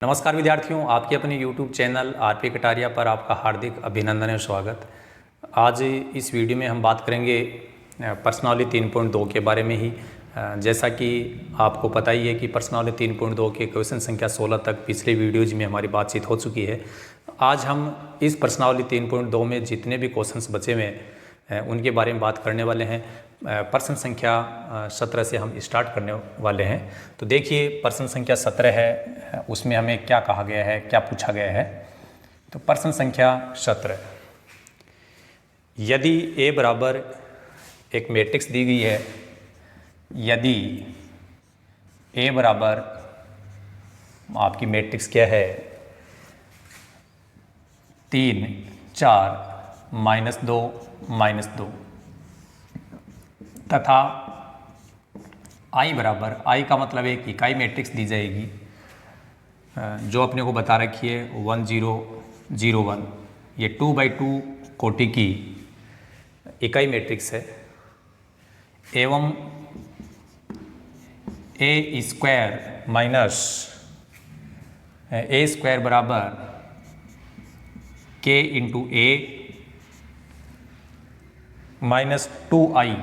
नमस्कार विद्यार्थियों, आपके अपने YouTube चैनल आरपी कटारिया पर आपका हार्दिक अभिनंदन और स्वागत। आज इस वीडियो में हम बात करेंगे प्रश्नावली 3.2 के बारे में ही। जैसा कि आपको पता ही है कि प्रश्नावली 3.2 के क्वेश्चन संख्या 16 तक पिछले वीडियोज में हमारी बातचीत हो चुकी है। आज हम इस प्रश्नावली 3.2 में जितने भी क्वेश्चंस बचे हुए हैं उनके बारे में बात करने वाले हैं। प्रश्न संख्या 17 से हम स्टार्ट करने वाले हैं। तो देखिए, प्रश्न संख्या 17 है, उसमें हमें क्या कहा गया है, क्या पूछा गया है। तो प्रश्न संख्या 17, यदि A बराबर एक मैट्रिक्स दी गई है, यदि A बराबर आपकी मैट्रिक्स क्या है 3, 4, -2, -2 तथा I बराबर, I का मतलब एक इकाई मैट्रिक्स दी जाएगी जो अपने को बता रखी है 1 0 0 1। ये 2x2 कोटि की इकाई मैट्रिक्स है एवं A square minus A square बराबर K into A minus 2I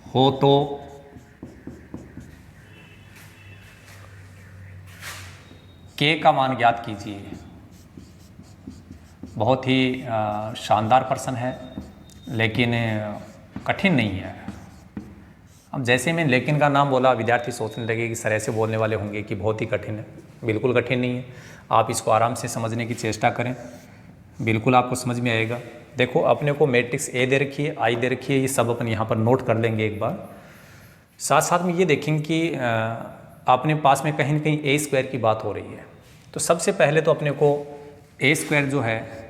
हो तो K का मान ज्ञात कीजिए। बहुत ही शानदार प्रश्न है, लेकिन कठिन नहीं है। अब जैसे मैं लेकिन का नाम बोला, विद्यार्थी सोचने लगे कि सर ऐसे बोलने वाले होंगे कि बहुत ही कठिन है। बिल्कुल कठिन नहीं है, आप इसको आराम से समझने की चेष्टा करें, बिल्कुल आपको समझ में आएगा। देखो, अपने को मैट्रिक्स A दे रखी है, I दे रखी है, ये सब अपन यहाँ पर नोट कर लेंगे एक बार। साथ साथ में ये देखेंगे कि अपने पास में कहीं ना कहीं A स्क्वायर की बात हो रही है। तो सबसे पहले तो अपने को A स्क्वायर जो है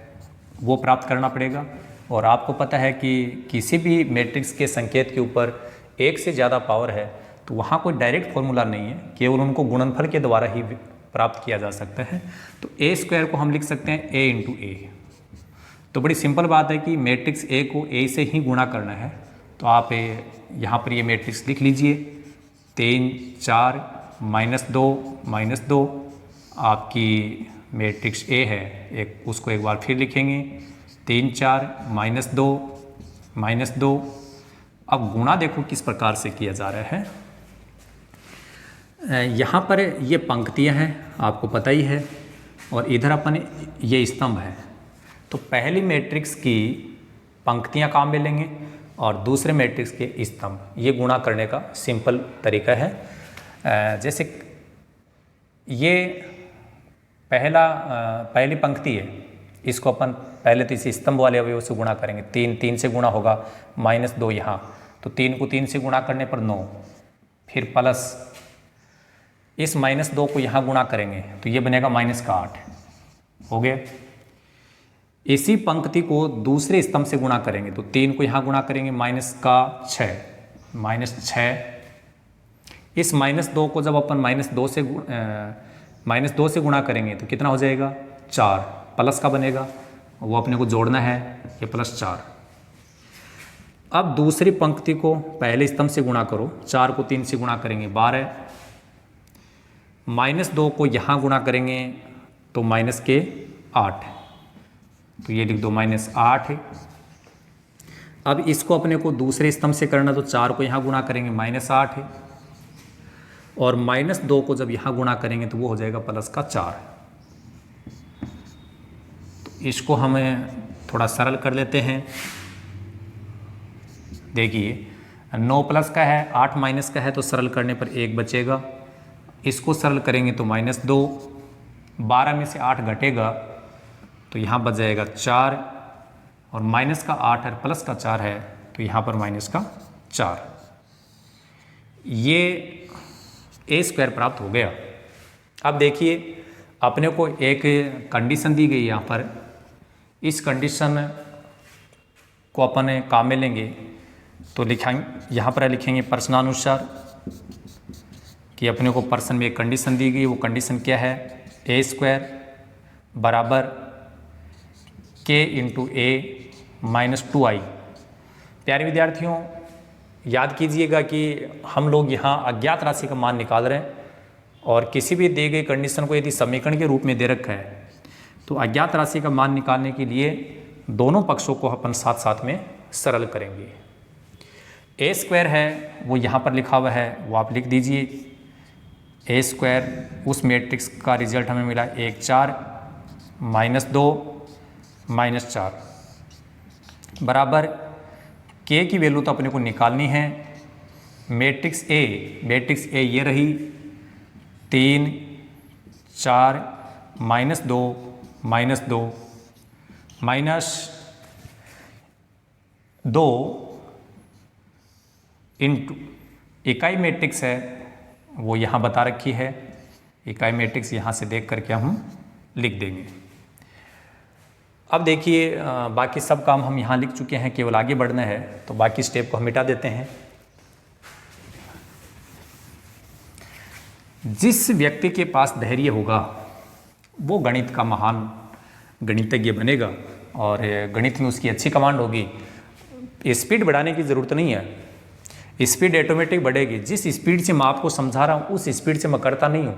वो प्राप्त करना पड़ेगा। और आपको पता है कि किसी भी मैट्रिक्स के संकेत के ऊपर एक से ज़्यादा पावर है तो वहाँ कोई डायरेक्ट फॉर्मूला नहीं है, केवल उनको गुणनफल के द्वारा ही प्राप्त किया जा सकता है। तो A स्क्वायर को हम लिख सकते हैं A इंटू A। तो बड़ी सिंपल बात है कि मैट्रिक्स A को A से ही गुणा करना है। तो आप यहाँ पर ये मैट्रिक्स लिख लीजिए, 3 4 -2 -2 आपकी मैट्रिक्स A है। उसको एक बार फिर लिखेंगे, 3 4 -2 अब गुणा देखो किस प्रकार से किया जा रहा है। यहाँ पर ये पंक्तियाँ हैं, आपको पता ही है, और इधर अपन ये स्तंभ है। तो पहली मैट्रिक्स की पंक्तियाँ काम में लेंगे और दूसरे मैट्रिक्स के स्तंभ। ये गुणा करने का सिंपल तरीका है। जैसे ये पहली पंक्ति है, इसको अपन पहले तो इसी स्तंभ वाले अवयव से गुणा करेंगे। 3 से गुणा होगा, -2 यहाँ, तो 3 को 3 से गुणा करने पर 9, फिर प्लस इस -2 को यहाँ गुणा करेंगे तो ये बनेगा -8 हो गया। इसी पंक्ति को दूसरे स्तंभ से गुणा करेंगे तो 3 को यहाँ गुणा करेंगे, -6 इस -2 को जब अपन -2 से गुणा करेंगे तो कितना हो जाएगा, 4, प्लस का बनेगा, वो अपने को जोड़ना है, ये +4। अब दूसरी पंक्ति को पहले स्तंभ से गुणा करो, 4 को 3 से गुणा करेंगे 12, -2 को यहाँ गुणा करेंगे तो -8, तो ये लिख दो -8। अब इसको अपने को दूसरे स्तंभ से करना, तो 4 को यहाँ गुणा करेंगे -8 और -2 को जब यहाँ गुणा करेंगे तो वो हो जाएगा +4। तो इसको हमें थोड़ा सरल कर लेते हैं। देखिए, 9 प्लस का है, 8 माइनस का है, तो सरल करने पर 1 बचेगा। इसको सरल करेंगे तो -2, 12 में से 8 घटेगा तो यहाँ बच जाएगा 4, और माइनस का 8 है, प्लस का 4 है, तो यहाँ पर -4। ये A स्क्वायर प्राप्त हो गया। अब देखिए, अपने को एक कंडीशन दी गई यहाँ पर, इस कंडीशन को अपन काम में लेंगे तो लिखेंगे, यहाँ पर लिखेंगे प्रश्नानुसार कि अपने को प्रश्न में एक कंडीशन दी गई। वो कंडीशन क्या है, A स्क्वायर बराबर K इंटू A -2I। प्यारे विद्यार्थियों, याद कीजिएगा कि हम लोग यहाँ अज्ञात राशि का मान निकाल रहे हैं और किसी भी दी गई कंडीशन को यदि समीकरण के रूप में दे रखा है तो अज्ञात राशि का मान निकालने के लिए दोनों पक्षों को अपन साथ साथ में सरल करेंगे। ए स्क्वायर है वो यहाँ पर लिखा हुआ है, वो आप लिख दीजिए। ए स्क्वायर उस मैट्रिक्स का रिजल्ट हमें मिला 1 4 -2 -4 बराबर के की वैल्यू तो अपने को निकालनी है। मैट्रिक्स ए ये रही 3 4 -2 -2 इंटू इकाई मैट्रिक्स है वो यहाँ बता रखी है। इकाई मैट्रिक्स यहाँ से देख करके हम लिख देंगे। अब देखिए बाकी सब काम हम यहाँ लिख चुके हैं, केवल आगे बढ़ना है तो बाकी स्टेप को हम मिटा देते हैं। जिस व्यक्ति के पास धैर्य होगा वो गणित का महान गणितज्ञ बनेगा और गणित में उसकी अच्छी कमांड होगी। स्पीड बढ़ाने की ज़रूरत नहीं है, स्पीड ऑटोमेटिक बढ़ेगी। जिस स्पीड से मैं आपको समझा रहा हूँ उस स्पीड से मैं करता नहीं हूँ,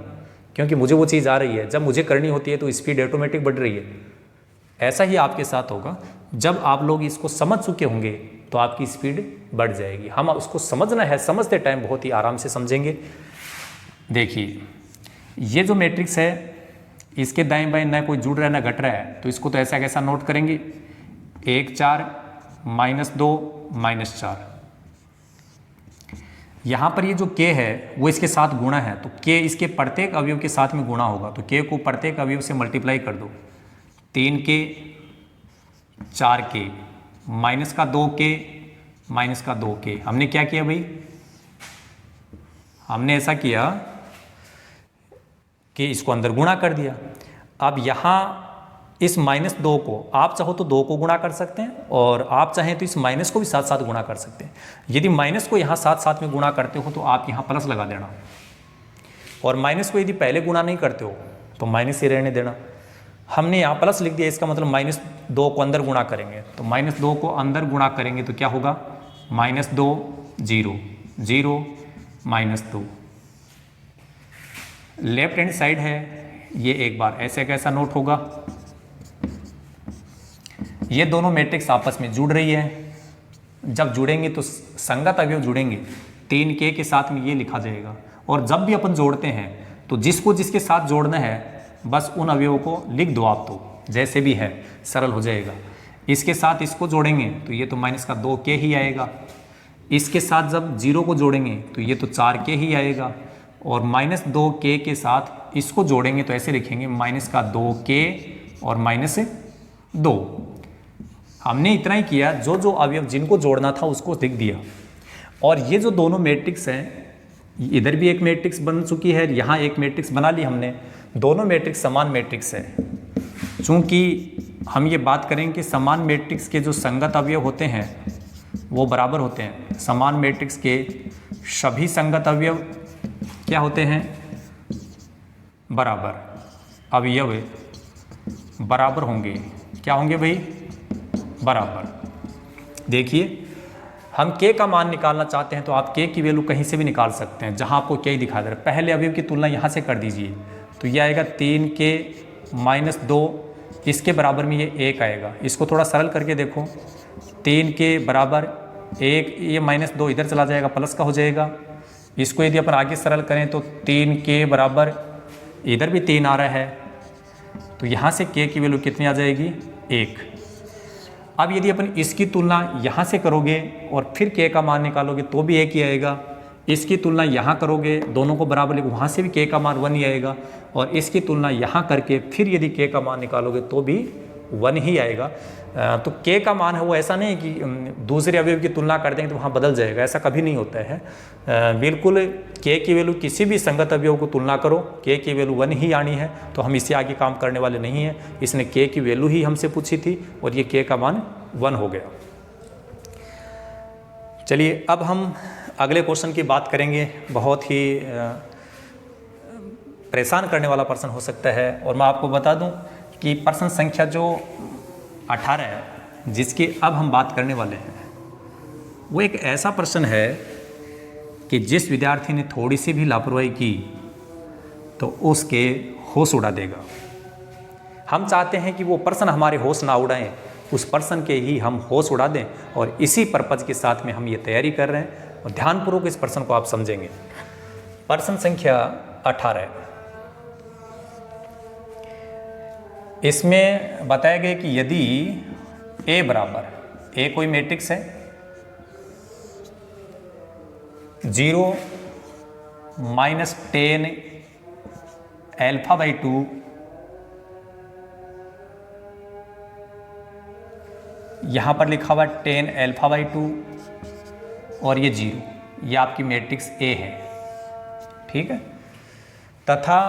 क्योंकि मुझे वो चीज़ आ रही है। जब मुझे करनी होती है तो स्पीड ऑटोमेटिक बढ़ रही है। ऐसा ही आपके साथ होगा, जब आप लोग इसको समझ चुके होंगे तो आपकी स्पीड बढ़ जाएगी। हम उसको समझना है, समझते टाइम बहुत ही आराम से समझेंगे। देखिए ये जो मैट्रिक्स है इसके दाएं बाएं ना कोई जुड़ रहा है ना घट रहा है, तो इसको तो ऐसा कैसा नोट करेंगे 1 4 -2 -4। यहाँ पर ये जो k है वो इसके साथ गुणा है, तो k इसके प्रत्येक अवयव के साथ में गुणा होगा, तो k को प्रत्येक अवयव से मल्टीप्लाई कर दो। 3k 4k माइनस का 2k माइनस का 2k। हमने क्या किया भाई, हमने ऐसा किया कि इसको अंदर गुणा कर दिया। अब यहाँ इस -2 को आप चाहो तो 2 को गुणा कर सकते हैं और आप चाहें तो इस माइनस को भी साथ साथ गुणा कर सकते हैं। यदि माइनस को यहाँ साथ साथ में गुणा करते हो तो आप यहाँ प्लस लगा देना, और माइनस को यदि पहले गुणा नहीं करते हो तो माइनस ही रहने देना। हमने यहाँ प्लस लिख दिया, इसका मतलब -2 को अंदर गुणा करेंगे, तो -2 को अंदर गुणा करेंगे तो क्या होगा -2 0 0 -2। लेफ्ट हैंड साइड है ये, एक बार ऐसे कैसा नोट होगा। ये दोनों मैट्रिक्स आपस में जुड़ रही है, जब जुड़ेंगे तो संगत अवयव जुड़ेंगे। 3k के साथ में ये लिखा जाएगा, और जब भी अपन जोड़ते हैं तो जिसको जिसके साथ जोड़ना है बस उन अवयवों को लिख दो आप, तो जैसे भी है सरल हो जाएगा। इसके साथ इसको जोड़ेंगे तो ये तो -2k ही आएगा। इसके साथ जब 0 को जोड़ेंगे तो ये तो 4k ही आएगा, और -2k के साथ इसको जोड़ेंगे तो ऐसे लिखेंगे -2k और -2। हमने इतना ही किया, जो जो अवयव जिनको जोड़ना था उसको लिख दिया। और ये जो दोनों मैट्रिक्स हैं, इधर भी एक मैट्रिक्स बन चुकी है, यहाँ एक मैट्रिक्स बना ली हमने। दोनों मैट्रिक्स समान मैट्रिक्स है। चूँकि हम ये बात करें कि समान मैट्रिक्स के जो संगत अवयव होते हैं वो बराबर होते हैं। समान मैट्रिक्स के सभी संगत अवयव क्या होते हैं, बराबर। अवयव बराबर होंगे, क्या होंगे भाई, बराबर। देखिए हम k का मान निकालना चाहते हैं तो आप k की वैल्यू कहीं से भी निकाल सकते हैं, जहां आपको k दिखा दे रहा है। पहले अवयव की तुलना यहां से कर दीजिए, तो ये आएगा 3k -2, इसके बराबर में ये 1 आएगा। इसको थोड़ा सरल करके देखो, 3k बराबर 1, ये -2 इधर चला जाएगा, प्लस का हो जाएगा। इसको यदि अपन आगे सरल करें तो 3k बराबर, इधर भी 3 आ रहा है, तो यहाँ से k की वैल्यू कितनी आ जाएगी, 1। अब यदि अपन इसकी तुलना यहाँ से करोगे और फिर k का मान निकालोगे तो भी 1 ही आएगा। इसकी तुलना यहाँ करोगे, दोनों को बराबर लेके वहाँ से भी k का मान 1 ही आएगा, और इसकी तुलना यहाँ करके फिर यदि k का मान निकालोगे तो भी 1 ही आएगा। तो k का मान है वो ऐसा नहीं है कि दूसरे अवयव की तुलना कर देंगे तो वहाँ बदल जाएगा, ऐसा कभी नहीं होता है। बिल्कुल k की वैल्यू किसी भी संगत अवयव को तुलना करो, k की वैल्यू 1 ही आनी है, तो हम इससे आगे काम करने वाले नहीं हैं। इसने k की वैल्यू ही हमसे पूछी थी और ये k का मान 1 हो गया। चलिए अब हम अगले क्वेश्चन की बात करेंगे। बहुत ही परेशान करने वाला प्रश्न हो सकता है, और मैं आपको बता दूं कि प्रश्न संख्या जो 18 है जिसकी अब हम बात करने वाले हैं, वो एक ऐसा प्रश्न है कि जिस विद्यार्थी ने थोड़ी सी भी लापरवाही की तो उसके होश उड़ा देगा। हम चाहते हैं कि वो पर्सन हमारे होश ना उड़ाएं, उस पर्सन के ही हम होश उड़ा दें, और इसी पर्पज़ के साथ में हम ये तैयारी कर रहे हैं। और ध्यानपूर्वक इस पर्सन को आप समझेंगे। पर्सन संख्या 18, इसमें बताया गया कि यदि ए बराबर, ए कोई मैट्रिक्स है, 0 - 10 α/2 यहाँ पर लिखा हुआ 10 α/2 और ये 0, ये आपकी मैट्रिक्स ए है, ठीक है। तथा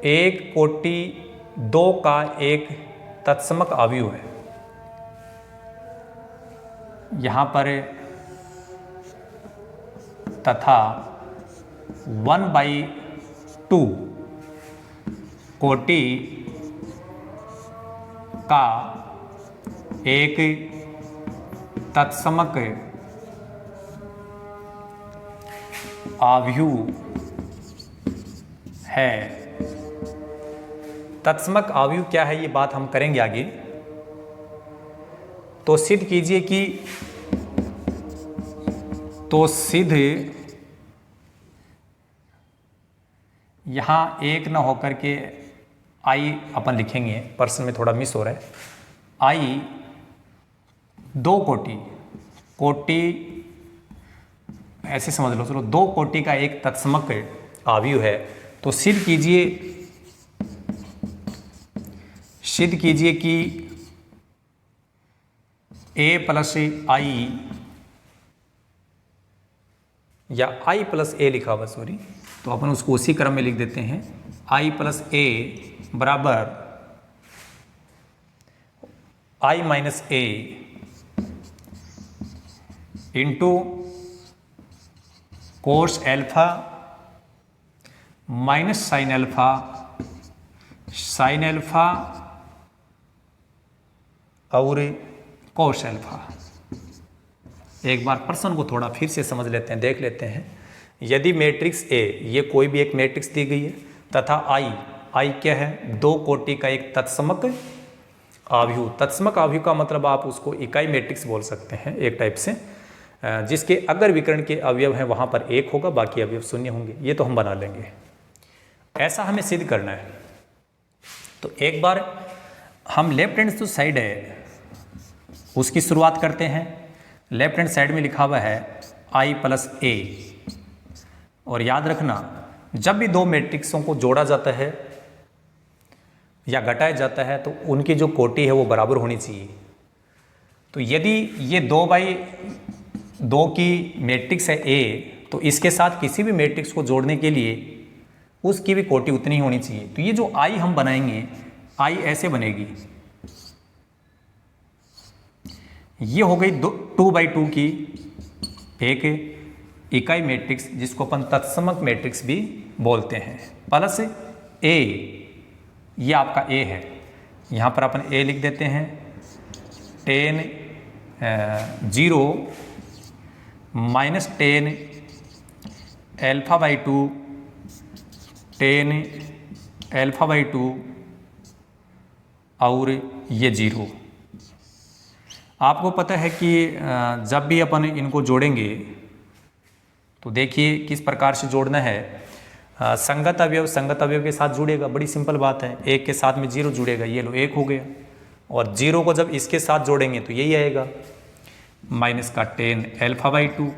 एक कोटि 2 का एक तत्समक अवयव है, यहाँ पर तथा 1/2 कोटि का एक तत्समक अवयव है। तत्समक अवयव क्या है, ये बात हम करेंगे आगे। तो सिद्ध कीजिए कि, तो सिद्ध यहाँ एक न होकर के आई अपन लिखेंगे, पर्सन में थोड़ा मिस हो रहा है। आई 2 कोटि ऐसे समझ लो, चलो 2 कोटि का एक तत्समक अवयव है। तो सिद्ध कीजिए कि a प्लस आई, या i प्लस ए लिखा हुआ, सॉरी, तो अपन उसको उसी क्रम में लिख देते हैं। i प्लस ए बराबर i minus A into cos alpha minus sine alpha और कोस एल्फा। एक बार प्रश्न को थोड़ा फिर से समझ लेते हैं, देख लेते हैं। यदि मैट्रिक्स ए, ये कोई भी एक मैट्रिक्स दी गई है, तथा आई क्या है, 2 कोटि का एक तत्समक अवयव। तत्समक अवयव का मतलब आप उसको इकाई मैट्रिक्स बोल सकते हैं एक टाइप से, जिसके अगर विकर्ण के अवयव हैं वहाँ पर 1 होगा, बाकी अवयव 0 होंगे। ये तो हम बना लेंगे, ऐसा हमें सिद्ध करना है। तो एक बार हम लेफ्ट हैंड जो साइड है उसकी शुरुआत करते हैं। लेफ्ट हैंड साइड में लिखा हुआ है i प्लस ए, और याद रखना जब भी 2 मैट्रिक्सों को जोड़ा जाता है या घटाया जाता है तो उनकी जो कोटि है वो बराबर होनी चाहिए। तो यदि ये 2/2 की मैट्रिक्स है A, तो इसके साथ किसी भी मैट्रिक्स को जोड़ने के लिए उसकी भी कोटि उतनी होनी चाहिए। तो ये जो I हम बनाएंगे, I ऐसे बनेगी, ये हो गई 2/2 की एक इकाई मैट्रिक्स, जिसको अपन तत्समक मैट्रिक्स भी बोलते हैं, प्लस A, ये आपका A है। यहाँ पर अपन A लिख देते हैं। 0 - 10 α/2 10 α/2 और ये 0। आपको पता है कि जब भी अपन इनको जोड़ेंगे तो देखिए किस प्रकार से जोड़ना है। संगत अवयव के साथ जुड़ेगा, बड़ी सिंपल बात है। 1 के साथ में 0 जुड़ेगा, ये लो 1 हो गया। और 0 को जब इसके साथ जोड़ेंगे तो यही आएगा -10 α/2।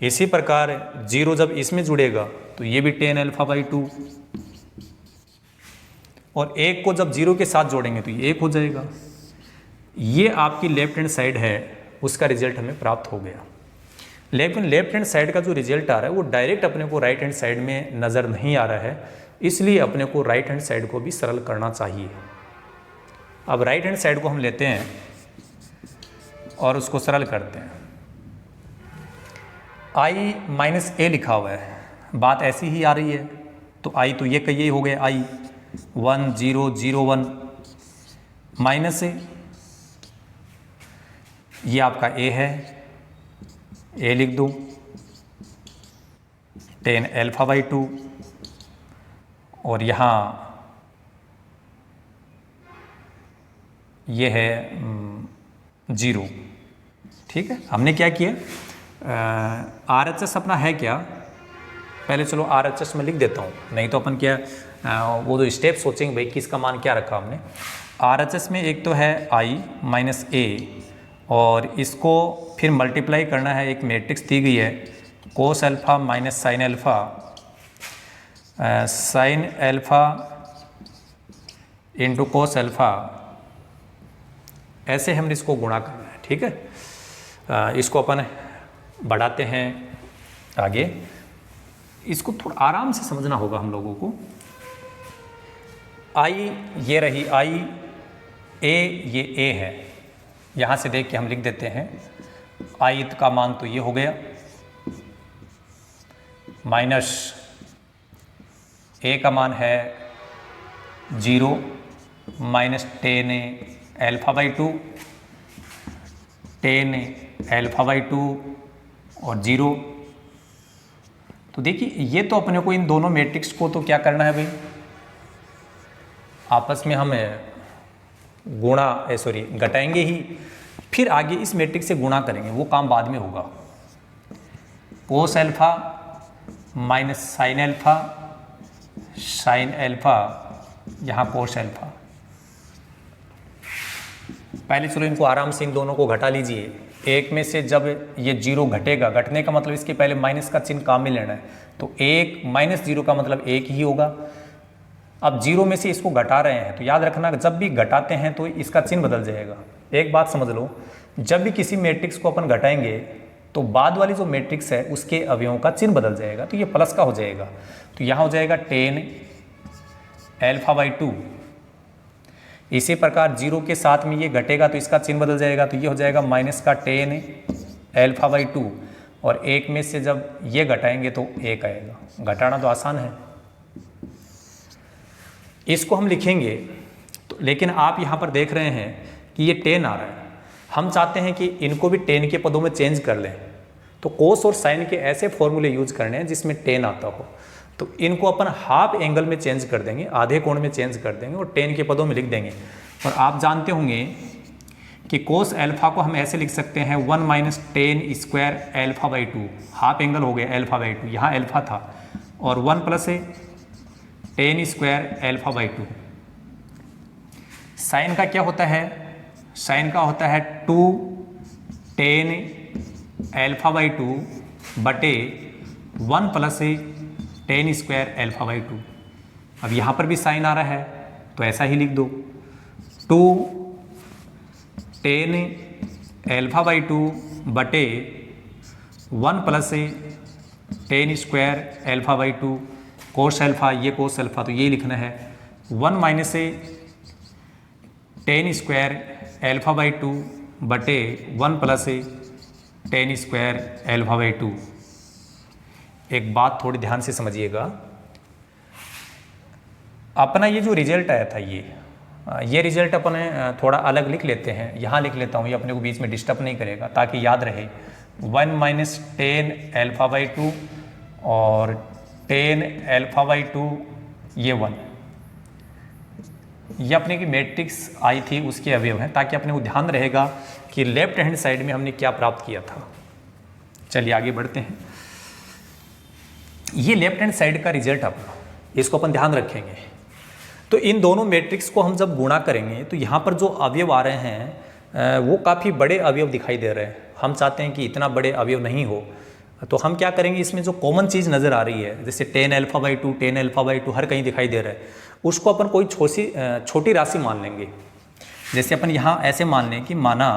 इसी प्रकार 0 जब इसमें जुड़ेगा तो ये भी 10 α/2, और 1 को जब 0 के साथ जोड़ेंगे तो ये 1 हो जाएगा। ये आपकी लेफ्ट हैंड साइड है, उसका रिजल्ट हमें प्राप्त हो गया। लेकिन लेफ्ट हैंड साइड का जो रिजल्ट आ रहा है वो डायरेक्ट अपने को राइट हैंड साइड में नज़र नहीं आ रहा है, इसलिए अपने को राइट हैंड साइड को भी सरल करना चाहिए। अब राइट हैंड साइड को हम लेते हैं और उसको सरल करते हैं। i - a लिखा हुआ है, बात ऐसी ही आ रही है। तो i तो ये हो गया, i 1 0 0 1 माइनस ये आपका a है, a लिख दूँ, टेन एल्फा बाई 2 और यहाँ ये है 0। ठीक है, हमने क्या किया, RHS अपना है क्या, पहले चलो RHS में लिख देता हूँ, नहीं तो अपन क्या वो जो स्टेप सोचेंगे भाई किसका मान क्या रखा हमने। RHS में एक तो है I माइनस A और इसको फिर मल्टीप्लाई करना है, एक मैट्रिक्स दी गई है cos alpha minus sine alpha, sine alpha into cos alpha, ऐसे हमने इसको गुणा करना है। ठीक है, इसको अपन बढ़ाते हैं आगे, इसको थोड़ा आराम से समझना होगा हम लोगों को। आई ये रही आई, ए ये ए है, यहाँ से देख के हम लिख देते हैं आई का मान तो ये हो गया माइनस ए का मान है 0 minus tan alpha by 2, tan alpha by 2 और 0। तो देखिए ये तो अपने को इन दोनों मैट्रिक्स को तो क्या करना है भाई, आपस में हम गुणा घटाएंगे ही, फिर आगे इस मैट्रिक्स से गुणा करेंगे, वो काम बाद में होगा। Cos alpha minus sine alpha, sine alpha यहाँ कोस अल्फा। पहले चलो इनको आराम से इन दोनों को घटा लीजिए। एक में से जब ये 0 घटेगा, घटने का मतलब इसके पहले माइनस का चिन्ह काम में लेना है, तो 1 माइनस 0 का मतलब 1 ही होगा। अब 0 में से इसको घटा रहे हैं तो याद रखना जब भी घटाते हैं तो इसका चिन्ह बदल जाएगा। एक बात समझ लो, जब भी किसी मैट्रिक्स को अपन घटाएंगे तो बाद वाली जो मैट्रिक्स है उसके अवयवों का चिन्ह बदल जाएगा, तो ये प्लस का हो जाएगा। तो यहाँ हो जाएगा टेन एल्फा बाई 2। इसी प्रकार 0 के साथ में ये घटेगा तो इसका चिन्ह बदल जाएगा, तो ये हो जाएगा माइनस का टेन एल्फा बाई 2 और 1 में से जब ये घटाएंगे तो 1 आएगा। घटाना तो आसान है, इसको हम लिखेंगे तो, लेकिन आप यहाँ पर देख रहे हैं कि ये 10 आ रहा है। हम चाहते हैं कि इनको भी 10 के पदों में चेंज कर लें, तो कोस और साइन के ऐसे फॉर्मूले यूज करने हैं जिसमें 10 आता हो। तो इनको अपन हाफ एंगल में चेंज कर देंगे, आधे कोण में चेंज कर देंगे और 10 के पदों में लिख देंगे। और आप जानते होंगे कि कोस अल्फा को हम ऐसे लिख सकते हैं 1 minus ten square alpha by 2, half angle हो गया एल्फा बाई 2, यहाँ एल्फा था, और 1 plus ten square alpha by 2। Sine का क्या होता है, साइन का होता है 2 टेन एल्फा बाई 2 बटे 1 plus ten square alpha by 2। अब यहाँ पर भी साइन आ रहा है तो ऐसा ही लिख दो, 2 टेन एल्फा बाई 2 बटे 1 plus ten square alpha by 2 cos alpha, ये कोस अल्फा तो ये लिखना है 1 minus ten square alpha by 2 बटे 1 plus ten square alpha by 2। एक बात थोड़ी ध्यान से समझिएगा, अपना ये जो रिजल्ट आया था ये रिजल्ट अपन थोड़ा अलग लिख लेते हैं, यहाँ लिख लेता हूँ, ये अपने को बीच में डिस्टर्ब नहीं करेगा ताकि याद रहे। 1 माइनस टेन एल्फा बाई 2 और 10 एल्फा बाई 2 ये 1, ये अपने की मैट्रिक्स आई थी उसके अवयव हैं, ताकि अपने को ध्यान रहेगा कि लेफ्ट हैंड साइड में हमने क्या प्राप्त किया था। चलिए आगे बढ़ते हैं। ये लेफ्ट हैंड साइड का रिजल्ट अपना, इसको अपन ध्यान रखेंगे। तो इन दोनों मैट्रिक्स को हम जब गुणा करेंगे तो यहाँ पर जो अवयव आ रहे हैं वो काफ़ी बड़े अवयव दिखाई दे रहे हैं। हम चाहते हैं कि इतना बड़े अवयव नहीं हो, तो हम क्या करेंगे, इसमें जो कॉमन चीज़ नज़र आ रही है जैसे 10 एल्फा बाई 2, 10 एल्फा बाई 2 हर कहीं दिखाई दे रहा है, उसको अपन कोई छोटी राशि मान लेंगे। जैसे अपन यहाँ ऐसे मान लें कि माना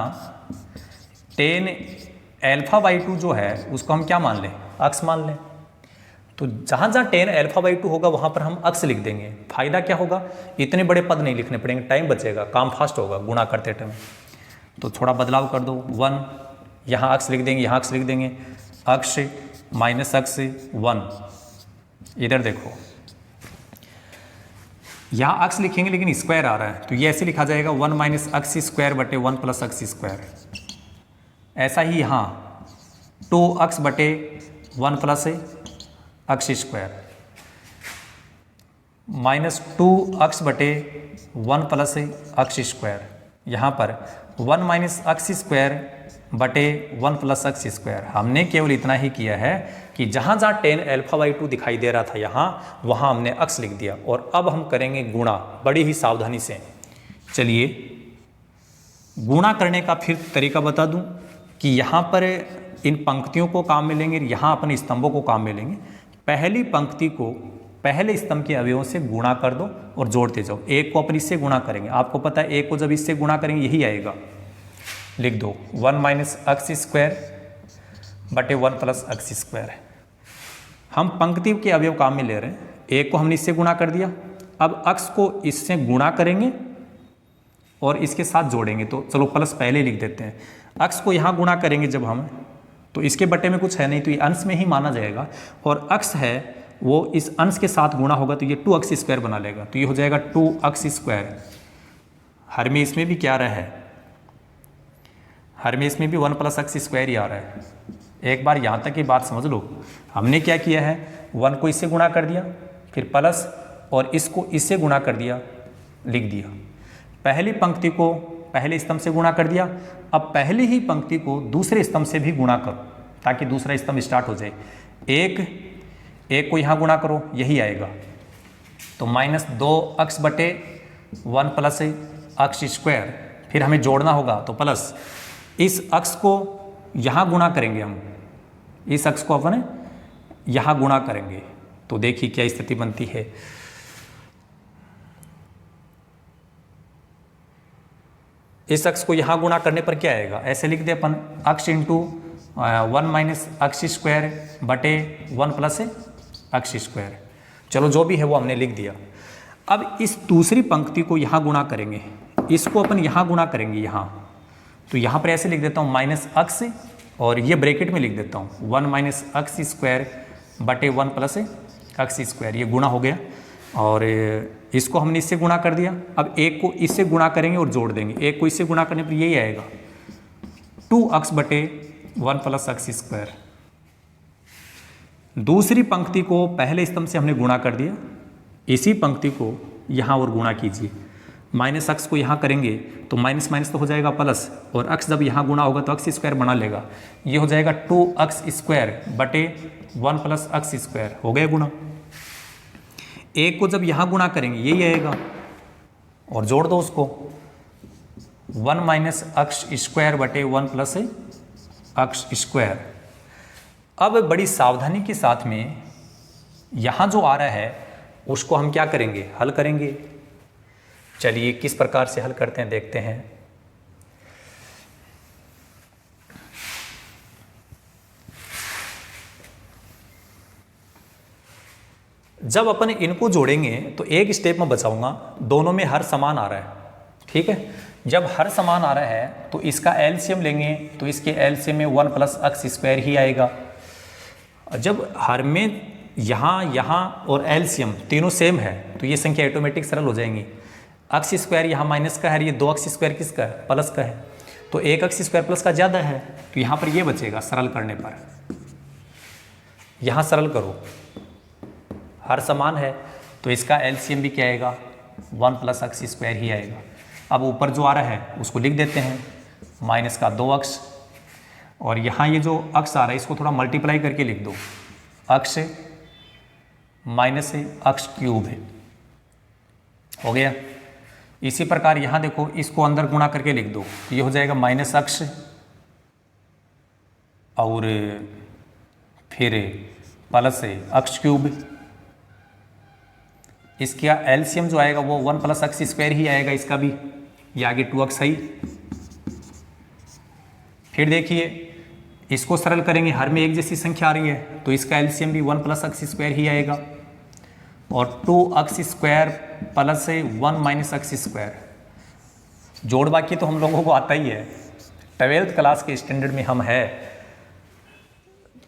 10 एल्फा बाई 2 जो है उसको हम क्या मान लें, अक्स मान लें। तो जहाँ जहाँ 10 एल्फा बाई 2 होगा वहाँ पर हम अक्स लिख देंगे। फायदा क्या होगा, इतने बड़े पद नहीं लिखने पड़ेंगे, टाइम बचेगा, काम फास्ट होगा गुणा करते टाइम। तो थोड़ा बदलाव कर दो, 1 यहाँ अक्स लिख देंगे, यहाँ अक्स लिख देंगे, अक्स माइनस अक्स 1। इधर देखो यहाँ अक्स लिखेंगे लेकिन स्क्वायर आ रहा है, तो ये ऐसे लिखा जाएगा 1 माइनस अक्स स्क्वायर बटे 1 प्लस अक्स स्क्वायर। ऐसा ही यहाँ 2 अक्स बटे 1 प्लस अक्स स्क्वायर माइनस 2 अक्स बटे 1 प्लस अक्स स्क्वायर, यहाँ पर 1 माइनस अक्स स्क्वायर बटे 1 प्लस अक्स स्क्वायर। हमने केवल इतना ही किया है कि जहाँ जहाँ tan अल्फा बाई 2 दिखाई दे रहा था यहाँ, वहाँ हमने अक्स लिख दिया। और अब हम करेंगे गुणा बड़ी ही सावधानी से। चलिए गुणा करने का फिर तरीका बता दूं कि यहाँ पर इन पंक्तियों को काम में लेंगे, यहाँ अपने स्तंभों को काम में लेंगे। पहली पंक्ति को पहले स्तंभ के अवयवों से गुणा कर दो और जोड़ते जाओ। एक को अपन इससे गुणा करेंगे, आपको पता है एक को जब इससे गुणा करेंगे यही आएगा। लिख दो 1 माइनस अक्स स्क्वायर बटे 1 प्लस अक्स स्क्वायर। हम पंक्ति के अवयव काम में ले रहे हैं, एक को हमने इससे गुणा कर दिया, अब अक्स को इससे गुणा करेंगे और इसके साथ जोड़ेंगे। तो चलो प्लस पहले लिख देते हैं। अक्स को यहाँ गुणा करेंगे जब हम, तो इसके बटे में कुछ है नहीं, तो ये अंश में ही माना जाएगा। और अक्स है वो इस अंश के साथ गुणा होगा तो ये 2 अक्स स्क्वायर बना लेगा, तो ये हो जाएगा 2 अक्स स्क्वायर। हर में इसमें भी क्या आ रहा है, हर में इसमें भी 1 प्लस अक्स स्क्वायर ही आ रहा है। एक बार यहाँ तक की बात समझ लो, हमने क्या किया है, 1 को इससे गुणा कर दिया, फिर प्लस और इसको इससे गुणा कर दिया, लिख दिया। पहली पंक्ति को पहले स्तंभ से गुणा कर दिया, अब पहली ही पंक्ति को दूसरे स्तंभ से भी गुणा करो ताकि दूसरा स्तंभ स्टार्ट हो जाए। एक को यहाँ गुणा करो, यही आएगा। तो माइनस 2 अक्स बटे 1 प्लस अक्स स्क्वायर, फिर हमें जोड़ना होगा तो प्लस इस अक्स को यहाँ गुणा करेंगे, हम इस अक्स को अपन यहाँ गुणा करेंगे। तो देखिए क्या स्थिति बनती है। इस अक्स को यहाँ गुणा करने पर क्या आएगा, ऐसे लिख दे अपन, अक्स इंटू 1 माइनस अक्स स्क्वायर बटे 1 प्लस अक्स स्क्वायर। चलो जो भी है वो हमने लिख दिया। अब इस दूसरी पंक्ति को यहाँ गुणा करेंगे, इसको अपन यहाँ गुणा करेंगे यहाँ, तो यहाँ पर ऐसे लिख देता हूँ माइनस अक्स और ये ब्रैकेट में लिख देता हूँ 1 माइनस अक्स स्क्वायर बटे 1 प्लस अक्स स्क्वायर। ये गुणा हो गया और इसको हमने इससे गुणा कर दिया। अब एक को इससे गुणा करेंगे और जोड़ देंगे, एक को इससे गुणा करने पर यही आएगा 2 अक्स बटे 1 प्लस अक्स स्क्वायर। दूसरी पंक्ति को पहले स्तंभ से हमने गुणा कर दिया, इसी पंक्ति को यहाँ और गुणा कीजिए। माइनस अक्स को यहाँ करेंगे तो माइनस माइनस तो हो जाएगा प्लस, और अक्स जब यहाँ गुणा होगा तो अक्स स्क्वायर बना लेगा। ये हो जाएगा 2 अक्स स्क्वायर बटे 1 प्लस अक्स स्क्वायर, हो गया गुणा। एक को जब यहाँ गुणा करेंगे यही आएगा और जोड़ दो उसको 1 माइनस अक्स स्क्वायर बटे 1 प्लस अक्स स्क्वायर। अब बड़ी सावधानी के साथ में यहाँ जो आ रहा है उसको हम क्या करेंगे, हल करेंगे। चलिए किस प्रकार से हल करते हैं देखते हैं। जब अपन इनको जोड़ेंगे तो एक स्टेप में बचाऊंगा, दोनों में हर समान आ रहा है, ठीक है। जब हर समान आ रहा है तो इसका एलसीएम लेंगे तो इसके एलसीएम में 1 प्लस अक्स स्क्वायर ही आएगा। जब हर में यहाँ और एलसीएम तीनों सेम है तो ये संख्या ऑटोमेटिक सरल हो जाएंगी। अक्स स्क्वायर यहाँ माइनस का है, ये 2 अक्स स्क्वायर किसका है, प्लस का है, तो 1 अक्स स्क्वायर प्लस का ज़्यादा है, तो यहाँ पर ये बचेगा सरल करने पर। यहाँ सरल करो, हर समान है तो इसका एलसीएम भी क्या आएगा, 1 प्लस अक्स स्क्वायर ही आएगा। अब ऊपर जो आ रहा है उसको लिख देते हैं, माइनस का 2 अक्स, और यहाँ ये जो अक्स आ रहा है इसको थोड़ा मल्टीप्लाई करके लिख दो, अक्स माइनस अक्स क्यूब है, हो गया। इसी प्रकार यहाँ देखो इसको अंदर गुणा करके लिख दो, ये हो जाएगा माइनस अक्स और फिर प्लस अक्स क्यूब। इसका एलसीएम जो आएगा वो 1 प्लस अक्स स्क्वायर ही आएगा, इसका भी, ये आगे 2 अक्स ही। फिर देखिए इसको सरल करेंगे, हर में एक जैसी संख्या आ रही है तो इसका एलसीएम भी 1 प्लस अक्स स्क्वायर ही आएगा, और 2 अक्स स्क्वायर प्लस 1 माइनस अक्स स्क्वायर। जोड़ बाकी तो हम लोगों को आता ही है, 12th क्लास के स्टैंडर्ड में हम है,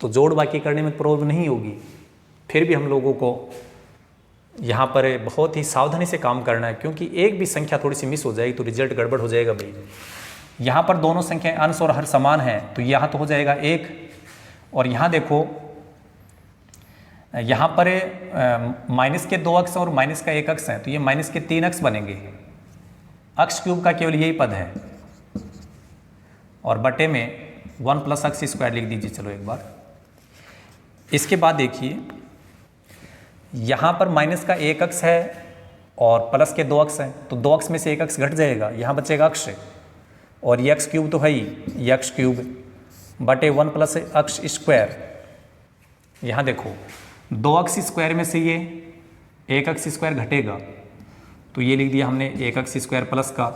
तो जोड़ बाकी करने में प्रॉब्लम नहीं होगी। फिर भी हम लोगों को यहाँ पर बहुत ही सावधानी से काम करना है, क्योंकि एक भी संख्या थोड़ी सी मिस हो जाएगी तो रिजल्ट गड़बड़ हो जाएगा भाई। यहाँ पर दोनों संख्याएं अंश और हर समान है तो यहाँ तो हो जाएगा 1, और यहाँ देखो यहाँ पर माइनस के 2 अक्ष और माइनस का 1 अक्ष है, तो ये माइनस के 3 अक्ष बनेंगे। अक्ष क्यूब का केवल यही पद है, और बटे में 1 प्लस अक्ष स्क्वायर लिख दीजिए। चलो एक बार इसके बाद देखिए, यहाँ पर माइनस का 1 अक्ष है और प्लस के 2 अक्ष हैं, तो 2 अक्ष में से 1 अक्ष घट जाएगा, यहाँ बचेगा अक्ष, और ये अक्ष क्यूब तो है ही, ये अक्ष क्यूब बटे 1 प्लस अक्ष स्क्वायर। यहाँ देखो 2 अक्ष स्क्वायर में से ये 1 अक्ष स्क्वायर घटेगा, तो ये लिख दिया हमने 1 अक्ष स्क्वायर प्लस का,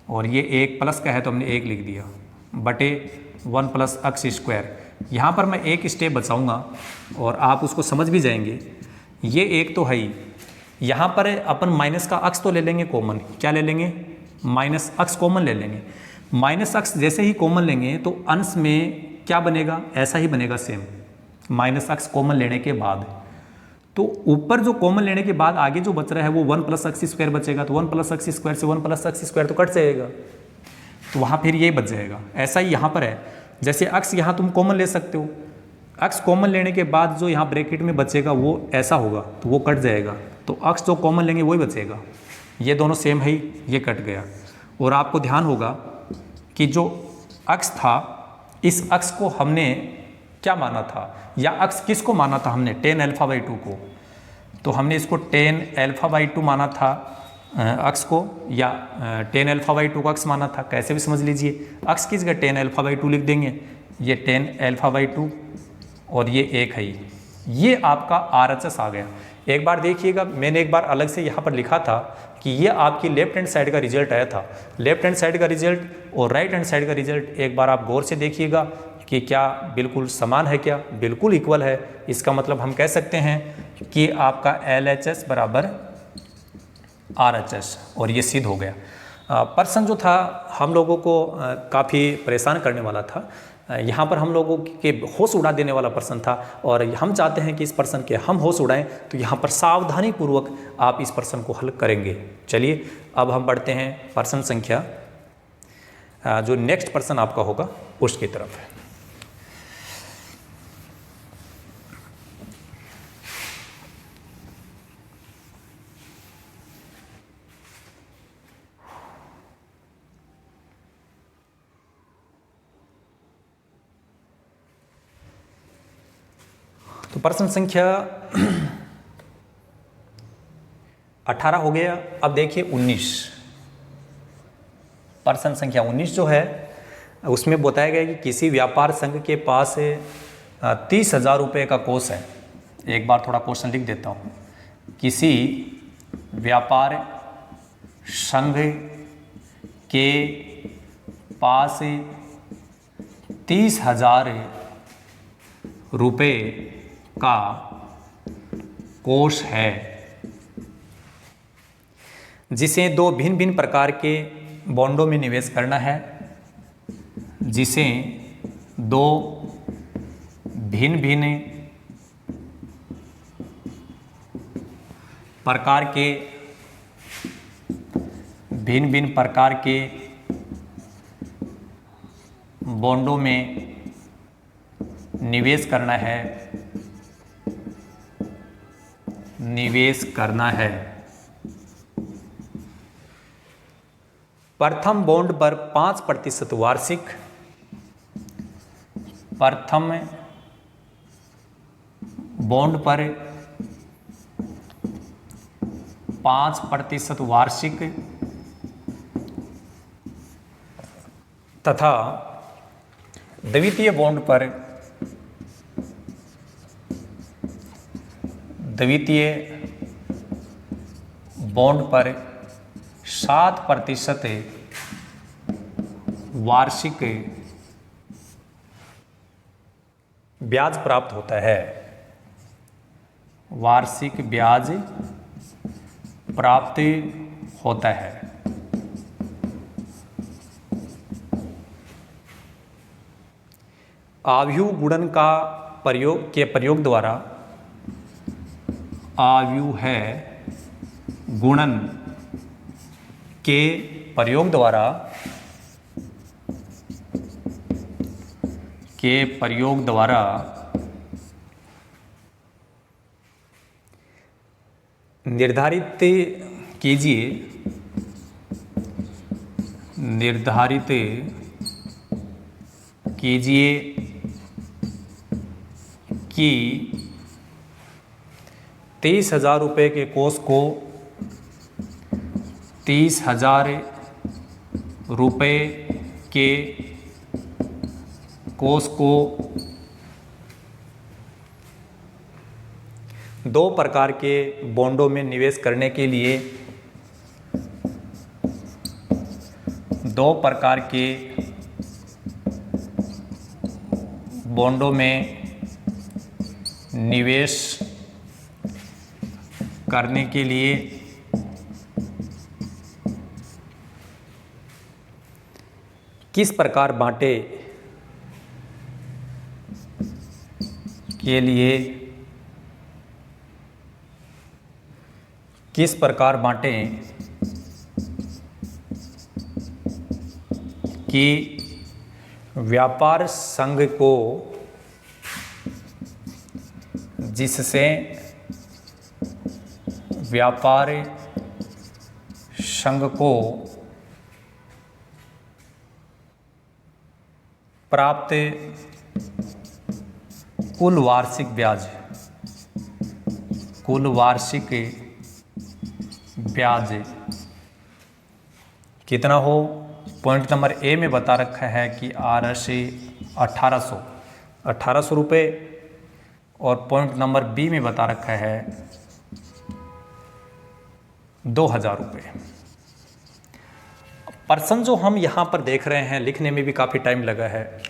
और ये 1 प्लस का है तो हमने 1 लिख दिया, बटे 1 प्लस अक्ष स्क्वायर। यहाँ पर मैं एक स्टेप बचाऊंगा और आप उसको समझ भी जाएंगे। ये एक तो है ही, यहाँ पर अपन माइनस का अक्ष तो ले लेंगे कॉमन। क्या ले लेंगे? माइनस अक्ष कॉमन ले लेंगे। माइनस अक्ष जैसे ही कॉमन लेंगे तो अंश में क्या बनेगा? ऐसा ही बनेगा सेम, माइनस अक्ष कॉमन लेने के बाद। तो ऊपर जो कॉमन लेने के बाद आगे जो बच रहा है वो 1 प्लस अक्ष स्क्वायर बचेगा, तो 1 प्लस अक्ष स्क्वायर से 1 प्लस अक्ष स्क्वायर तो कट जाएगा, तो वहाँ फिर ये बच जाएगा। ऐसा ही यहाँ पर है, जैसे अक्ष यहाँ तुम कॉमन ले सकते हो, अक्ष कॉमन लेने के बाद जो यहाँ ब्रैकेट में बचेगा वो ऐसा होगा, तो वो कट जाएगा, तो अक्ष जो कॉमन लेंगे वही बचेगा। ये दोनों सेम है, ये कट गया। और आपको ध्यान होगा कि जो अक्ष था, इस अक्ष को हमने क्या माना था, या अक्ष किसको माना था हमने? tan α/2 को। तो हमने इसको tan α/2 माना था अक्ष को, या tan α/2 को अक्ष माना था, कैसे भी समझ लीजिए। अक्ष की जगह tan α/2 लिख देंगे, ये tan α/2 और ये 1 है, ये आपका RHS आ गया। एक बार देखिएगा, मैंने एक बार अलग से यहाँ पर लिखा था कि ये आपकी लेफ्ट हैंड साइड का रिजल्ट आया था। लेफ्ट हैंड साइड का रिजल्ट और राइट हैंड साइड का रिजल्ट एक बार आप गौर से देखिएगा कि क्या बिल्कुल समान है, क्या बिल्कुल इक्वल है। इसका मतलब हम कह सकते हैं कि आपका LHS बराबर RHS, और ये सिद्ध हो गया। प्रश्न जो था हम लोगों को काफ़ी परेशान करने वाला था, यहाँ पर हम लोगों के होश उड़ा देने वाला प्रश्न था, और हम चाहते हैं कि इस प्रश्न के हम होश उड़ाएं, तो यहाँ पर सावधानी पूर्वक आप इस प्रश्न को हल करेंगे। चलिए अब हम बढ़ते हैं प्रश्न संख्या, जो नेक्स्ट प्रश्न आपका होगा उसकी तरफ है। तो प्रश्न संख्या 18 हो गया। अब देखिए 19, प्रश्न संख्या 19 जो है उसमें बताया गया कि किसी व्यापार संघ के पास 30,000 रुपये का कोष है। एक बार थोड़ा क्वेश्चन लिख देता हूँ। किसी व्यापार संघ के पास 30,000 रुपये का कोष है, जिसे 2 भिन्न भिन्न प्रकार के बॉन्डों में निवेश करना है। जिसे 2 भिन्न भिन्न प्रकार के बॉन्डों में निवेश करना है। प्रथम बॉन्ड पर 5% वार्षिक, प्रथम बॉन्ड पर 5% वार्षिक तथा द्वितीय बॉन्ड पर 7% वार्षिक ब्याज प्राप्त होता है। वार्षिक ब्याज प्राप्त होता है। आव्यूह गुणन का प्रयोग द्वारा, आव्यूह गुणन के प्रयोग द्वारा निर्धारित कीजिए कि 30,000 रुपये के कोर्स को 30,000 रुपये के कोर्स को दो प्रकार के बॉन्डों में निवेश करने के लिए दो प्रकार के बॉन्डों में निवेश करने के लिए किस प्रकार बांटे के लिए किस प्रकार बांटें कि व्यापार संघ को जिससे व्यापार संघ को प्राप्त कुल वार्षिक ब्याज कितना हो। पॉइंट नंबर ए में बता रखा है कि RSA 1800 रुपये और पॉइंट नंबर बी में बता रखा है 2,000 रुपये। पर्सन जो हम यहाँ पर देख रहे हैं, लिखने में भी काफ़ी टाइम लगा है,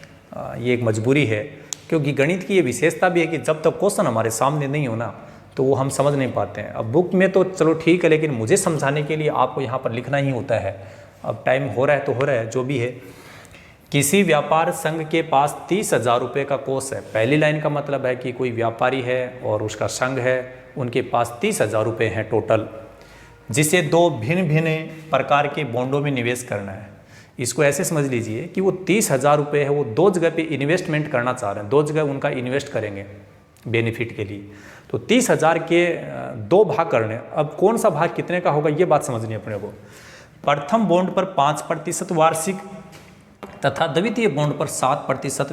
ये एक मजबूरी है, क्योंकि गणित की ये विशेषता भी है कि जब तक क्वेश्चन हमारे सामने नहीं हो ना तो वो हम समझ नहीं पाते हैं। अब बुक में तो चलो ठीक है, लेकिन मुझे समझाने के लिए आपको यहाँ पर लिखना ही होता है। अब टाइम हो रहा है तो हो रहा है, जो भी है। किसी व्यापार संघ के पास 30,000 रुपये का कोष है। पहली लाइन का मतलब है कि कोई व्यापारी है और उसका संघ है, उनके पास 30,000 रुपये हैं टोटल, जिसे दो भिन्न भिन्न प्रकार के बॉन्डों में निवेश करना है। इसको ऐसे समझ लीजिए कि वो 30,000 रुपये है, वो दो जगह पे इन्वेस्टमेंट करना चाह रहे हैं, दो जगह उनका इन्वेस्ट करेंगे बेनिफिट के लिए। तो 30,000 के दो भाग करने। अब कौन सा भाग कितने का होगा ये बात समझनी है अपने को। प्रथम बॉन्ड पर 5% वार्षिक तथा द्वितीय बॉन्ड पर 7%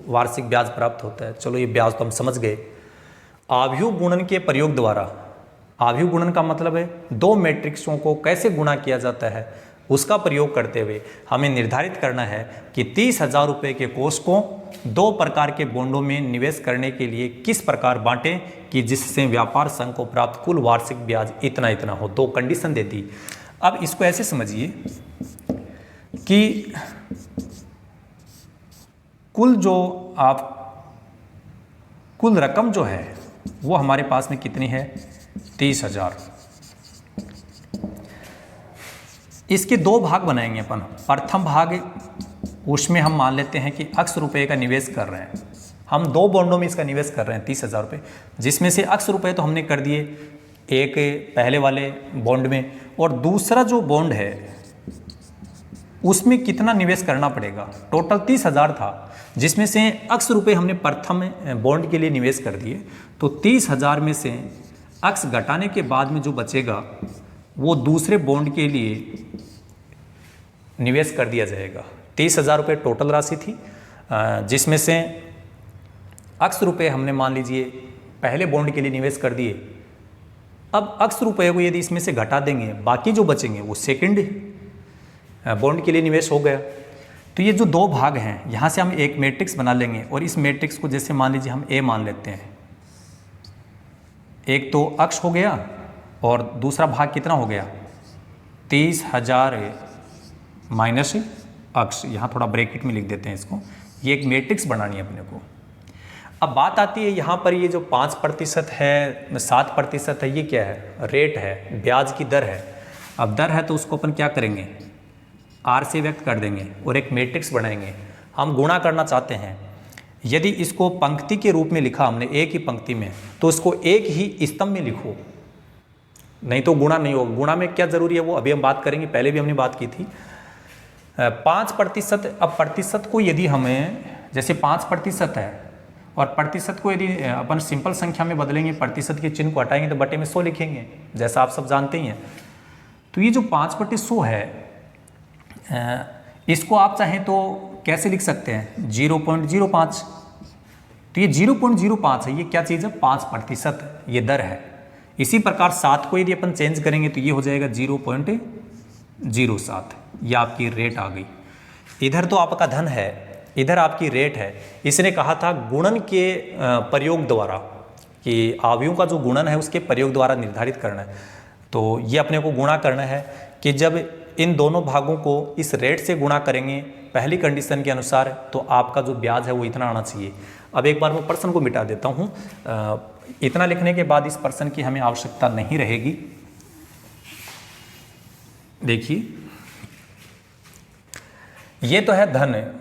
वार्षिक ब्याज प्राप्त होता है। चलो ये ब्याज तो हम समझ गए। आव्यूह गुणन के प्रयोग द्वारा, आव्यूह गुणन का मतलब है दो मैट्रिक्सों को कैसे गुणा किया जाता है, उसका प्रयोग करते हुए हमें निर्धारित करना है कि 30,000 रुपये के कोष को दो प्रकार के बॉन्डों में निवेश करने के लिए किस प्रकार बांटें कि जिससे व्यापार संघ को प्राप्त कुल वार्षिक ब्याज इतना इतना हो। दो कंडीशन दे दी। अब इसको ऐसे समझिए कि कुल रकम जो है वो हमारे पास में कितनी है, 30,000। इसके दो भाग बनाएंगे अपन। प्रथम भाग, उसमें हम मान लेते हैं कि X रुपये का निवेश कर रहे हैं। हम दो बॉन्डों में इसका निवेश कर रहे हैं 30,000 रुपये, जिसमें से X रुपये तो हमने कर दिए एक पहले वाले बॉन्ड में, और दूसरा जो बॉन्ड है उसमें कितना निवेश करना पड़ेगा। टोटल 30,000 था, जिसमें से X रुपये हमने प्रथम बॉन्ड के लिए निवेश कर दिए। तो 30,000 में से X घटाने के बाद में जो बचेगा वो दूसरे बॉन्ड के लिए निवेश कर दिया जाएगा। 30,000 रुपये टोटल राशि थी, जिसमें से X रुपये हमने मान लीजिए पहले बॉन्ड के लिए निवेश कर दिए। अब X रुपये को यदि इसमें से घटा देंगे, बाकी जो बचेंगे वो सेकंड बॉन्ड के लिए निवेश हो गया। तो ये जो दो भाग हैं, यहाँ से हम एक मैट्रिक्स बना लेंगे, और इस मैट्रिक्स को जैसे मान लीजिए हम A मान लेते हैं। एक तो X हो गया और दूसरा भाग कितना हो गया, 30,000 माइनस X। यहाँ थोड़ा ब्रैकेट में लिख देते हैं इसको। ये एक मैट्रिक्स बनानी है अपने को। अब बात आती है यहाँ पर, ये जो 5% है, 7% है, ये क्या है, रेट है, ब्याज की दर है। अब दर है तो उसको अपन क्या करेंगे, R से व्यक्त कर देंगे और एक मैट्रिक्स बनाएंगे। हम गुणा करना चाहते हैं। यदि इसको पंक्ति के रूप में लिखा हमने एक ही पंक्ति में, तो इसको एक ही स्तंभ में लिखो, नहीं तो गुणा नहीं होगा। गुणा में क्या जरूरी है वो अभी हम बात करेंगे, पहले भी हमने बात की थी। 5%। अब प्रतिशत को यदि हमें, जैसे 5% है और प्रतिशत को यदि अपन सिंपल संख्या में बदलेंगे, प्रतिशत के चिन्ह को हटाएंगे तो बटे में 100 लिखेंगे, जैसा आप सब जानते ही हैं। तो ये जो 5/100 है, इसको आप चाहें तो कैसे लिख सकते हैं, 0.05। तो ये 0.05 है, ये क्या चीज़ है, 5% ये दर है। इसी प्रकार 7 को यदि अपन चेंज करेंगे तो ये हो जाएगा 0.07, ये आपकी रेट आ गई। इधर तो आपका धन है, इधर आपकी रेट है। इसने कहा था गुणन के प्रयोग द्वारा, कि अवयवों का जो गुणन है उसके प्रयोग द्वारा निर्धारित करना है। तो ये अपने को गुणा करना है कि जब इन दोनों भागों को इस रेट से गुणा करेंगे पहली कंडीशन के अनुसार, तो आपका जो ब्याज है वो इतना आना चाहिए। अब एक बार मैं प्रश्न को मिटा देता हूँ, इतना लिखने के बाद इस प्रश्न की हमें आवश्यकता नहीं रहेगी। देखिए, ये तो है धन,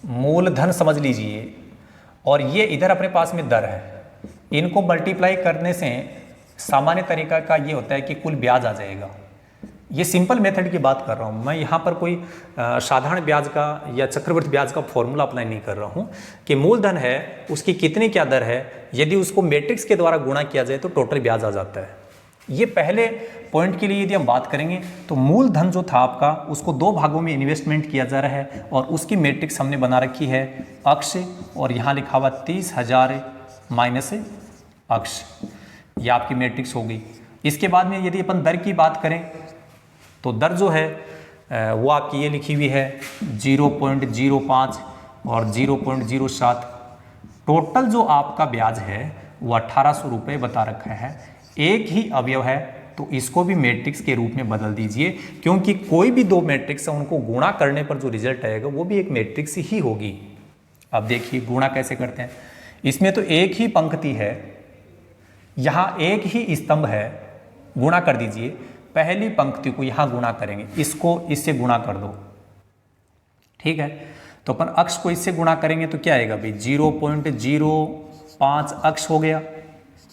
मूलधन समझ लीजिए, और ये इधर अपने पास में दर है। इनको मल्टीप्लाई करने से सामान्य तरीका का ये होता है कि कुल ब्याज आ जाएगा। ये सिंपल मेथड की बात कर रहा हूँ मैं, यहाँ पर कोई साधारण ब्याज का या चक्रवृद्धि ब्याज का फॉर्मूला अप्लाई नहीं कर रहा हूँ कि मूलधन है उसकी कितनी क्या दर है, यदि उसको मैट्रिक्स के द्वारा गुणा किया जाए तो टोटल ब्याज आ जाता है। ये पहले पॉइंट के लिए यदि हम बात करेंगे तो मूलधन जो था आपका, उसको 2 भागों में इन्वेस्टमेंट किया जा रहा है और उसकी मैट्रिक्स हमने बना रखी है अक्ष, और यहाँ लिखा हुआ 30,000 माइनस अक्ष, ये आपकी मैट्रिक्स हो गई। इसके बाद में यदि अपन दर की बात करें तो दर जो है वो आपकी ये लिखी हुई है 0.05 और 0.07। टोटल जो आपका ब्याज है वो 1800 रुपये बता रखा है। एक ही अवयव है तो इसको भी मैट्रिक्स के रूप में बदल दीजिए, क्योंकि कोई भी 2 मैट्रिक्स है उनको गुणा करने पर जो रिजल्ट आएगा वो भी एक मैट्रिक्स ही होगी। अब देखिए गुणा कैसे करते हैं। इसमें तो एक ही पंक्ति है, यहाँ एक ही स्तंभ है, गुणा कर दीजिए। पहली पंक्ति को यहाँ गुणा करेंगे, इसको इससे गुणा कर दो, ठीक है। तो अपन अक्ष को इससे गुणा करेंगे तो क्या आएगा भाई, 0.05 अक्ष हो गया।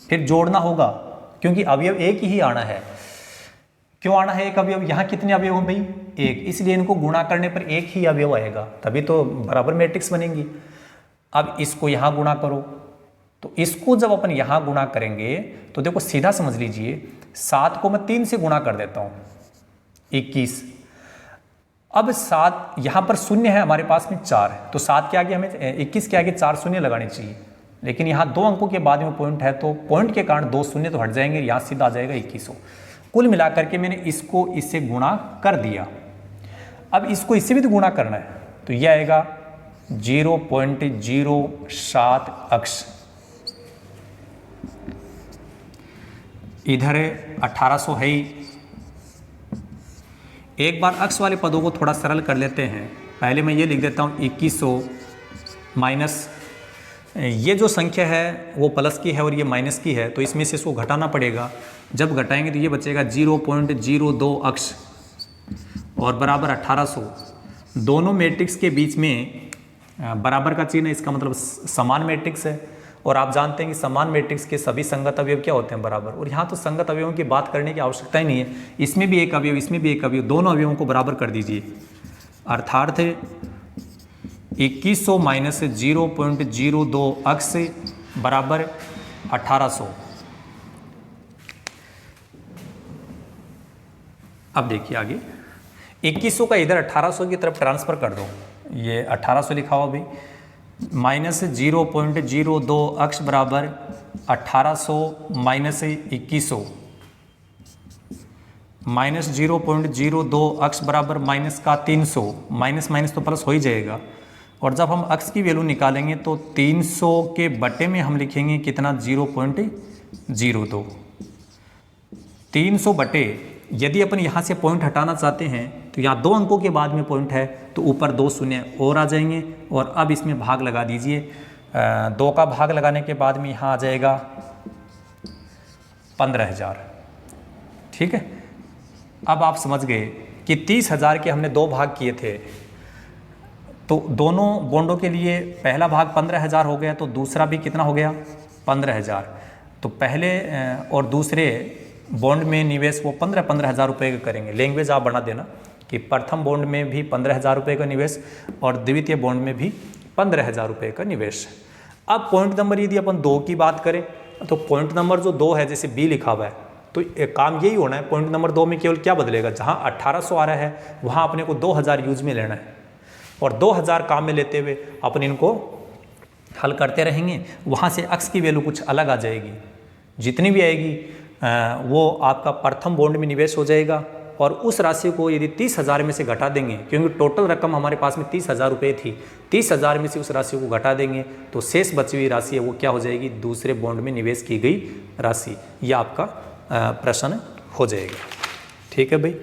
फिर जोड़ना होगा क्योंकि अवयव एक ही आना है। क्यों आना है एक अवयव, यहाँ कितने अवयव हैं भाई, एक, इसलिए इनको गुणा करने पर एक ही अवयव आएगा, तभी तो बराबर मैट्रिक्स बनेंगी। अब इसको यहाँ गुणा करो, तो इसको जब अपन यहाँ गुणा करेंगे तो देखो सीधा समझ लीजिए, 7 को मैं 3 से गुणा कर देता हूँ, 21। अब 7 यहाँ पर शून्य है हमारे पास में 4 है, तो 7 के आगे हमें 21 के आगे 4 शून्य लगाने चाहिए, लेकिन यहाँ 2 अंकों के बाद में पॉइंट है तो पॉइंट के कारण 2 शून्य तो हट जाएंगे, यहाँ सीधा आ जाएगा 2100। कुल मिलाकर के मैंने इसको इससे गुणा कर दिया। अब इसको इससे भी तो गुणा करना है, तो यह आएगा 0.07 अक्ष। इधर 1800 है ही। एक बार अक्ष वाले पदों को थोड़ा सरल कर लेते हैं। पहले मैं ये लिख देता हूँ 2100 माइनस, ये जो संख्या है वो प्लस की है और ये माइनस की है, तो इसमें से इसको घटाना पड़ेगा। जब घटाएंगे तो ये बचेगा 0.02 अक्ष और बराबर 1800। दोनों मैट्रिक्स के बीच में बराबर का चिन्ह है, इसका मतलब समान मैट्रिक्स है। और आप जानते हैं कि समान मैट्रिक्स के सभी संगत अवयव क्या होते हैं, बराबर। और यहाँ तो संगत अवयवों की बात करने की आवश्यकता ही नहीं है, इसमें भी एक अवयव, इसमें भी एक अवयव, दोनों अवयवों को बराबर कर दीजिए। अर्थात 2100 माइनस 0.02 अक्ष बराबर 1800। अब देखिए आगे, 2100 का इधर 1800 की तरफ ट्रांसफर कर दो, ये 1800 लिखा हुआ भी, माइनस 0.02 अक्ष बराबर 1800 माइनस 2100, माइनस 0.02 अक्ष बराबर माइनस का 300, माइनस माइनस तो प्लस हो ही जाएगा। और जब हम अक्ष की वैल्यू निकालेंगे तो 300 के बटे में हम लिखेंगे कितना, 0.02। 300 बटे, यदि अपन यहाँ से पॉइंट हटाना चाहते हैं तो यहाँ 2 अंकों के बाद में पॉइंट है तो ऊपर 2 शून्य और आ जाएंगे। और अब इसमें भाग लगा दीजिए, 2 का भाग लगाने के बाद में यहाँ आ जाएगा 15,000, ठीक है। अब आप समझ गए कि 30,000 के हमने 2 भाग किए थे, तो दोनों बॉन्डों के लिए पहला भाग 15,000 हो गया, तो दूसरा भी कितना हो गया, 15,000। तो पहले और दूसरे बॉन्ड में निवेश वो 15,000 रुपये का करेंगे। लैंग्वेज आप बना देना कि प्रथम बॉन्ड में भी 15,000 रुपये का निवेश और द्वितीय बॉन्ड में भी 15,000 रुपये का निवेश है। अब पॉइंट नंबर यदि अपन 2 की बात करें तो पॉइंट नंबर जो 2 है, जैसे बी लिखा हुआ है, तो एक काम यही होना है, पॉइंट नंबर 2 में केवल क्या बदलेगा, जहाँ 1800 आ रहा है वहाँ अपने को 2000 यूज में लेना है और 2000 काम में लेते हुए अपन इनको हल करते रहेंगे। वहाँ से x की वैल्यू कुछ अलग आ जाएगी, जितनी भी आएगी वो आपका प्रथम बॉन्ड में निवेश हो जाएगा और उस राशि को यदि 30,000 में से घटा देंगे, क्योंकि टोटल रकम हमारे पास में 30,000 रुपये थी, 30,000 में से उस राशि को घटा देंगे तो शेष बची हुई राशि है वो क्या हो जाएगी, दूसरे बॉन्ड में निवेश की गई राशि। यह आपका प्रश्न हो जाएगा। ठीक है भाई।